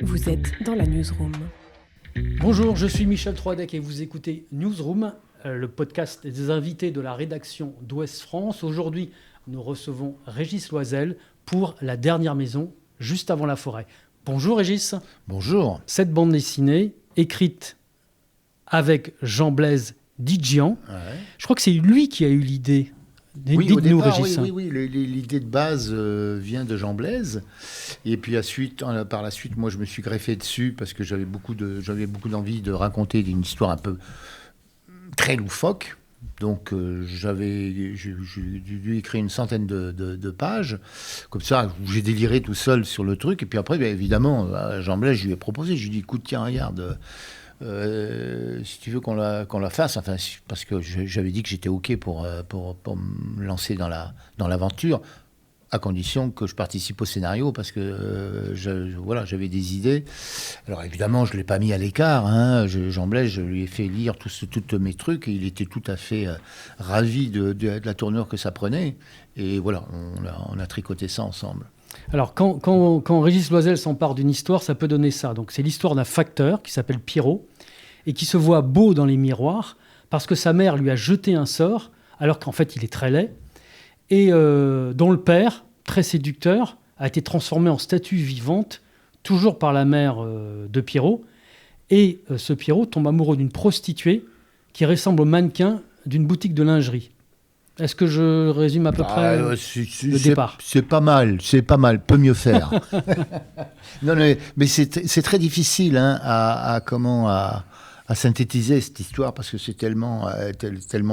Vous êtes dans la newsroom. Bonjour, je suis Michel Troidec et vous écoutez Newsroom, le podcast des invités de la rédaction d'Ouest France. Aujourd'hui, nous recevons Régis Loisel pour La Dernière Maison, juste avant la forêt. Bonjour Régis. Bonjour. Cette bande dessinée, écrite avec Jean-Blaise Didjian, je crois que c'est lui qui a eu l'idée. Oui, au Dites-nous, départ, Régis. oui, l'idée de base vient de Jean Blaise. Et puis par la suite, moi, je me suis greffé dessus parce que j'avais beaucoup d'envie de raconter une histoire un peu très loufoque. Donc, j'ai dû écrire une centaine de pages. Comme ça, j'ai déliré tout seul sur le truc. Et puis après, bien évidemment, à Jean Blaise, je lui ai proposé. Je lui ai dit, écoute, tiens, regarde... si tu veux qu'on la fasse, enfin, parce que j'avais dit que j'étais OK pour me lancer dans l'aventure, à condition que je participe au scénario, parce que j'avais des idées. Alors évidemment, je ne l'ai pas mis à l'écart. Jean Blaise, je lui ai fait lire tous mes trucs, et il était tout à fait ravi de la tournure que ça prenait. Et voilà, on a tricoté ça ensemble. Alors, quand Régis Loisel s'empare d'une histoire, ça peut donner ça. Donc, c'est l'histoire d'un facteur qui s'appelle Pierrot et qui se voit beau dans les miroirs parce que sa mère lui a jeté un sort alors qu'en fait, il est très laid et dont le père, très séducteur, a été transformé en statue vivante, toujours par la mère de Pierrot. Et ce Pierrot tombe amoureux d'une prostituée qui ressemble au mannequin d'une boutique de lingerie. Est-ce que je résume à peu près le départ ? C'est pas mal, peut mieux faire. Non, mais c'est très difficile à synthétiser cette histoire parce que c'est tellement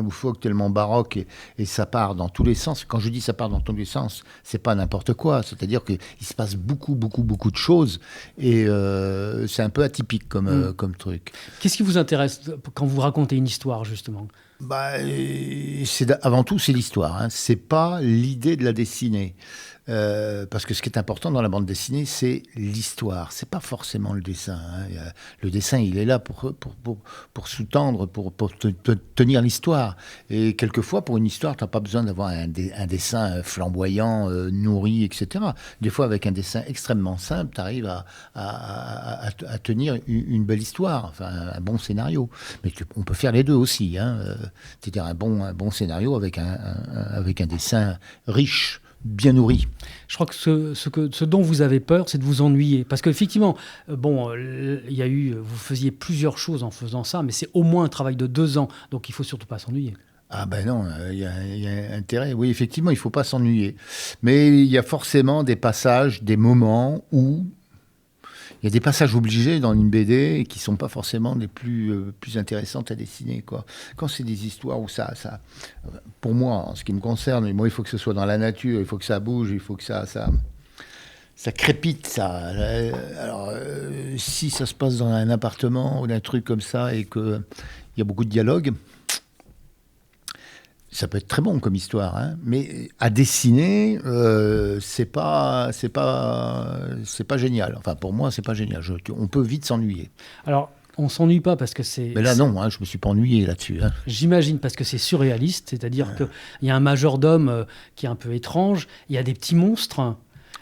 loufoque, tellement baroque et ça part dans tous les sens. Quand je dis ça part dans tous les sens, c'est pas n'importe quoi. C'est-à-dire qu'il se passe beaucoup de choses et c'est un peu atypique comme truc. Qu'est-ce qui vous intéresse quand vous racontez une histoire, justement ? Avant tout, c'est l'histoire. C'est pas l'idée de la dessiner. Parce que ce qui est important dans la bande dessinée, c'est l'histoire. C'est pas forcément le dessin. Le dessin, il est là pour sous-tendre, pour tenir l'histoire. Et quelquefois, pour une histoire, tu n'as pas besoin d'avoir un dessin flamboyant, nourri, etc. Des fois, avec un dessin extrêmement simple, tu arrives à tenir une belle histoire, enfin un bon scénario. Mais on peut faire les deux aussi. C'est-à-dire un bon scénario avec un dessin riche, bien nourri. Je crois que ce dont vous avez peur, c'est de vous ennuyer. Parce qu'effectivement, vous faisiez plusieurs choses en faisant ça, mais c'est au moins un travail de 2 ans, donc il ne faut surtout pas s'ennuyer. Ah ben non, il y a intérêt. Oui, effectivement, il ne faut pas s'ennuyer. Mais il y a forcément des passages, des moments où... Il y a des passages obligés dans une BD qui ne sont pas forcément les plus intéressantes à dessiner, quoi. Quand c'est des histoires où ça, pour moi, en ce qui me concerne, moi, il faut que ce soit dans la nature, il faut que ça bouge, il faut que ça crépite, ça. Alors, si ça se passe dans un appartement ou d'un truc comme ça et qu'il y a beaucoup de dialogue, ça peut être très bon comme histoire, mais à dessiner, c'est pas génial. Enfin, pour moi, c'est pas génial. On peut vite s'ennuyer. Alors, on s'ennuie pas parce que c'est... Mais là, non, je me suis pas ennuyé là-dessus. J'imagine parce que c'est surréaliste, c'est-à-dire qu'il y a un majordome qui est un peu étrange, il y a des petits monstres,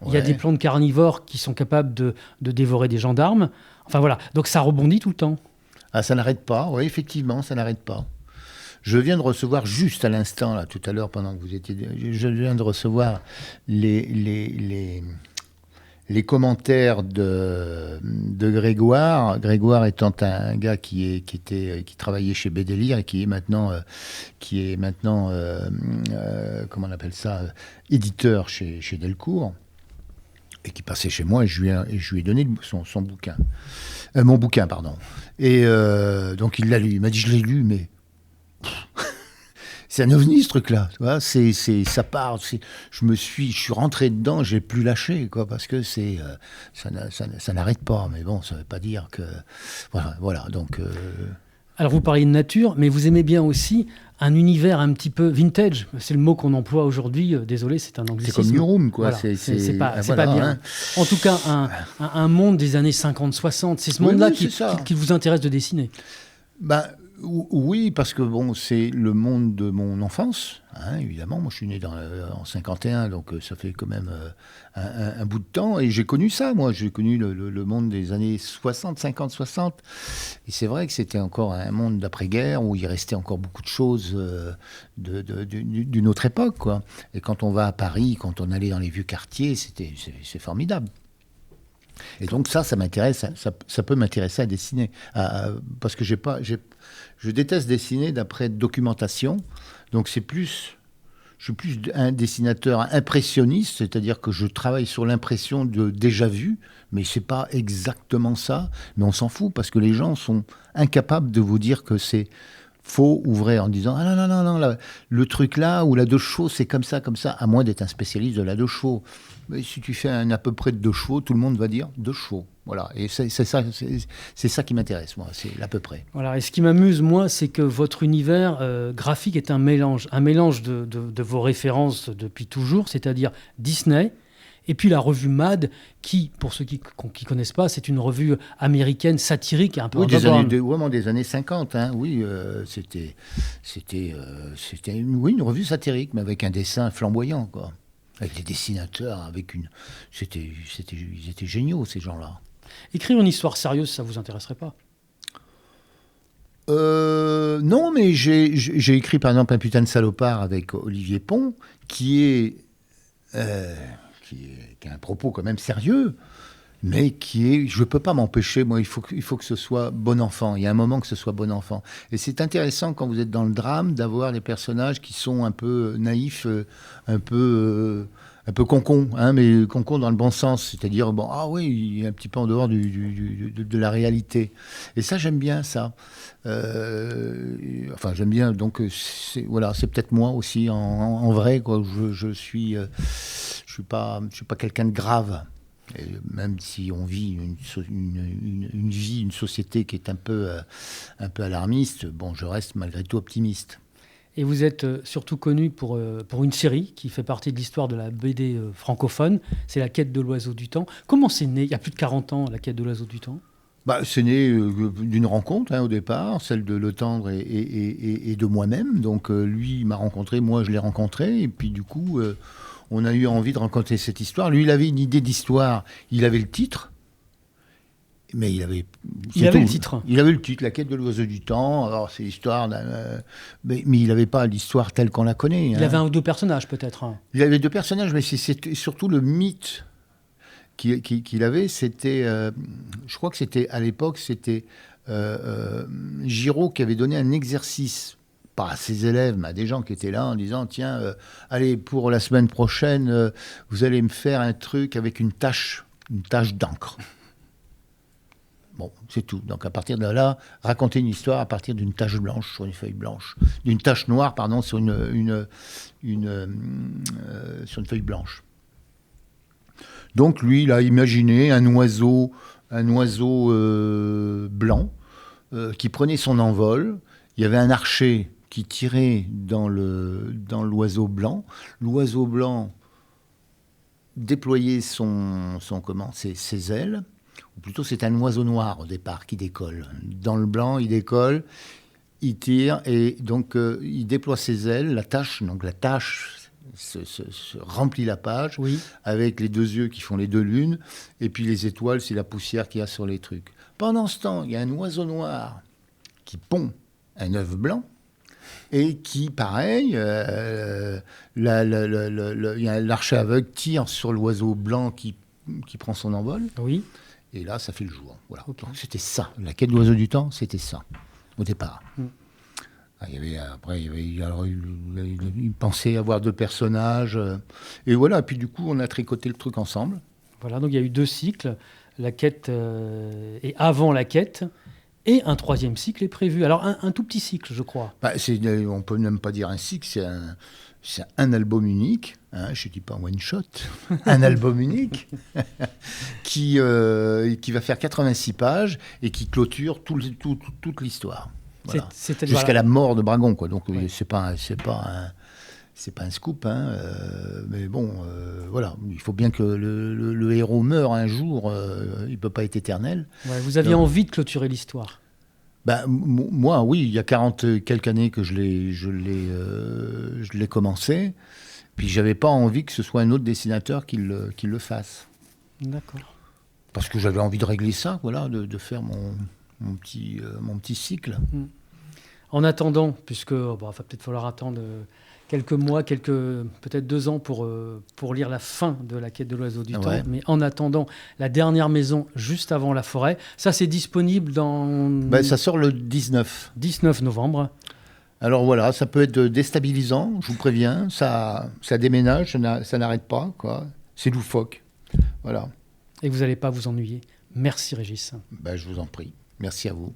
il y a des plantes carnivores qui sont capables de dévorer des gendarmes. Enfin voilà, donc ça rebondit tout le temps. Ah, ça n'arrête pas, oui, effectivement, ça n'arrête pas. Je viens de recevoir juste à l'instant, là, tout à l'heure, pendant que vous étiez... Je viens de recevoir les commentaires de Grégoire. Grégoire étant un gars qui travaillait chez Bédélire et qui est maintenant comment on appelle ça, éditeur chez Delcourt, et qui passait chez moi, et je lui ai donné son bouquin. Mon bouquin, pardon. Et donc il l'a lu. Il m'a dit, je l'ai lu, mais... C'est un ovni, ce truc-là. Tu vois, ça part. Je suis rentré dedans, j'ai plus lâché, quoi, parce que ça n'arrête pas. Mais bon, ça ne veut pas dire que voilà. Donc. Alors vous parlez de nature, mais vous aimez bien aussi un univers un petit peu vintage. C'est le mot qu'on emploie aujourd'hui. Désolé, c'est un anglicisme. C'est comme Newsroom, quoi. Voilà. C'est pas bien. En tout cas, un monde des années 50-60. C'est ce monde-là qui vous intéresse de dessiner. Oui, parce que bon, c'est le monde de mon enfance, hein, évidemment. Moi, je suis né en 51, donc ça fait quand même un bout de temps. Et j'ai connu ça, moi. J'ai connu le monde des années 60, 50, 60. Et c'est vrai que c'était encore un monde d'après-guerre où il restait encore beaucoup de choses d'une autre époque, quoi. Et quand on va à Paris, quand on allait dans les vieux quartiers, c'est formidable. Et donc ça m'intéresse, ça peut m'intéresser à dessiner, parce que je déteste dessiner d'après documentation. Donc je suis plus un dessinateur impressionniste, c'est-à-dire que je travaille sur l'impression de déjà vu, mais c'est pas exactement ça. Mais on s'en fout parce que les gens sont incapables de vous dire que c'est faux ou vrai en disant ah non non non non le truc là ou la deux chevaux c'est comme ça, à moins d'être un spécialiste de la deux chevaux. Mais si tu fais un à peu près de deux chevaux, tout le monde va dire deux chevaux. Voilà, et c'est ça qui m'intéresse, moi, c'est l'à peu près. Voilà, et ce qui m'amuse, moi, c'est que votre univers graphique est un mélange de vos références depuis toujours, c'est-à-dire Disney, et puis la revue Mad, qui, pour ceux qui ne connaissent pas, c'est une revue américaine satirique, un peu oui, vraiment des années 50, hein, oui, c'était une revue satirique, mais avec un dessin flamboyant, quoi. Avec des dessinateurs, ils étaient géniaux, ces gens-là. Écrire une histoire sérieuse, ça vous intéresserait pas? Non, mais j'ai écrit par exemple Un putain de salopard avec Olivier Pont, qui a un propos quand même sérieux, mais je peux pas m'empêcher, moi, il faut que ce soit bon enfant. Il y a un moment que ce soit bon enfant. Et c'est intéressant quand vous êtes dans le drame d'avoir des personnages qui sont un peu naïfs, un peu concon, hein, mais concon dans le bon sens. C'est-à-dire, bon, ah oui, il est un petit peu en dehors de la réalité. Et ça, j'aime bien ça. Enfin, j'aime bien. Donc, c'est peut-être moi aussi, en vrai, quoi. Je suis pas quelqu'un de grave. Et même si on vit une société qui est un peu alarmiste, bon, je reste malgré tout optimiste. Et vous êtes surtout connu pour une série qui fait partie de l'histoire de la BD francophone, c'est La Quête de l'Oiseau du Temps. Comment c'est né, il y a plus de 40 ans, La Quête de l'Oiseau du Temps? C'est né d'une rencontre, hein, au départ, celle de Le Tendre et de moi-même. Donc lui, il m'a rencontré, moi je l'ai rencontré, et puis du coup... on a eu envie de raconter cette histoire. Lui, il avait une idée d'histoire. Il avait le titre. Mais il avait le titre. Il avait le titre, La Quête de l'Oiseau du Temps. Alors, c'est l'histoire d'un... mais il n'avait pas l'histoire telle qu'on la connaît. Il avait un ou deux personnages, peut-être. Hein. Il avait deux personnages, mais c'est surtout le mythe qu'il avait. C'était... je crois que c'était, à l'époque, c'était Giraud qui avait donné un exercice, pas à ses élèves, mais à des gens qui étaient là, en disant, tiens, allez, pour la semaine prochaine, vous allez me faire un truc avec une tache d'encre. Bon, c'est tout. Donc à partir de là, raconter une histoire à partir d'une tache blanche sur une feuille blanche, d'une tache noire, pardon, sur une feuille blanche. Donc lui, il a imaginé un oiseau blanc qui prenait son envol. Il y avait un archer qui tirait dans l'oiseau blanc. L'oiseau blanc déployait ses ailes. Ou plutôt, c'est un oiseau noir au départ qui décolle. Dans le blanc, il décolle, il tire, et donc il déploie ses ailes. La tache se remplit la page, oui, avec les deux yeux qui font les deux lunes, et puis les étoiles, c'est la poussière qu'il y a sur les trucs. Pendant ce temps, il y a un oiseau noir qui pond un œuf blanc, et qui, pareil, l'archer aveugle tire sur l'oiseau blanc qui prend son envol. Oui. Et là, ça fait le jour. Voilà. Okay. Donc, c'était ça. La Quête de l'Oiseau du Temps, c'était ça, au départ. Il pensait avoir deux personnages. Et voilà. Et puis, du coup, on a tricoté le truc ensemble. Voilà. Donc, il y a eu deux cycles. La quête et avant la quête. Et un troisième cycle est prévu. Alors, un tout petit cycle, je crois. On peut même pas dire un cycle, c'est un album unique, hein, je ne dis pas un one-shot, un album unique, qui va faire 86 pages et qui clôture toute l'histoire. Voilà. Jusqu'à la mort de Bragon, quoi. Donc, ouais. C'est pas un scoop, hein, mais bon, voilà. Il faut bien que le héros meure un jour, il ne peut pas être éternel. Ouais, vous aviez envie de clôturer l'histoire. Moi, oui, il y a 40 quelques années que je l'ai commencé. Puis j'avais pas envie que ce soit un autre dessinateur qui le fasse. D'accord. Parce que j'avais envie de régler ça, voilà, de faire mon petit cycle. En attendant, puisque va peut-être falloir attendre quelques mois, peut-être 2 ans pour lire la fin de La Quête de l'Oiseau du Temps. Mais en attendant, La Dernière Maison, juste avant la forêt, ça c'est disponible dans... Ça sort le 19 novembre. Alors voilà, ça peut être déstabilisant, je vous préviens. Ça déménage, ça n'arrête pas, quoi. C'est loufoque. Voilà. Et vous n'allez pas vous ennuyer. Merci Régis. Je vous en prie. Merci à vous.